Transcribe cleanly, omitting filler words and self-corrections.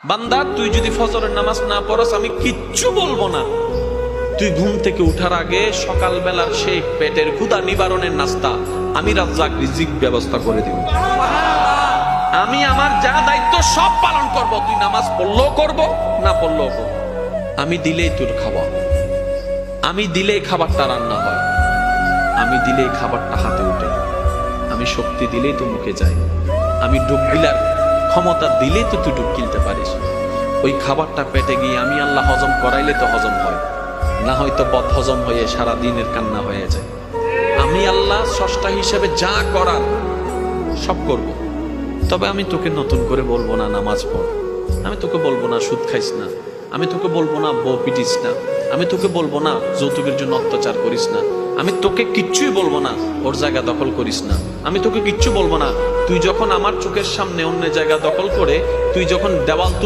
বান্দা তুই যদি ফজরের নামাজ না পড়স আমি কিচ্ছু বলবো না। তুই ঘুম থেকে উঠার আগে সকালবেলার সেই পেটের ক্ষুধা নিবারণের নাস্তা আমি রাজ্জাক রিজিক ব্যবস্থা করে দেব। আমি আমার যা দায়িত্ব সব পালন করব। তুই নামাজ পড়লেও করব, না পড়লেও করব। আমি দিলেই তোর খাবার, আমি দিলেই খাবারটা রান্না হয়, আমি দিলেই খাবারটা হাতে উঠে, আমি শক্তি দিলেই তো মুখে যায়, আমি ডুব গিলার ক্ষমতা দিলেই তো তুই ডুব গিলতে পারিস। ওই খাবারটা পেটে গিয়ে আমি আল্লাহ হজম করাইলে তো হজম হয়, না হয়তো বদ হজম হয়ে সারা দিনের কান্না হয়ে যায়। আমি আল্লাহ স্রষ্টা হিসেবে যা করার সব করব। তবে আমি তোকে নতুন করে বলবো না নামাজ পড়, আমি তোকে বলবো না সুদ খাইস না, আমি তোকে বলবো না বউ পিটিস না, আমি তোকে বলবো না যৌতুকের জন্য অত্যাচার করিস না, আমি তোকে কিচ্ছুই বলবো না ওর জায়গা দখল করিস না, আমি তোকে কিচ্ছু বলবো না তুই যখন আমার চোখের সামনে অন্য জায়গা দখল করে তুই যখন দেওয়াল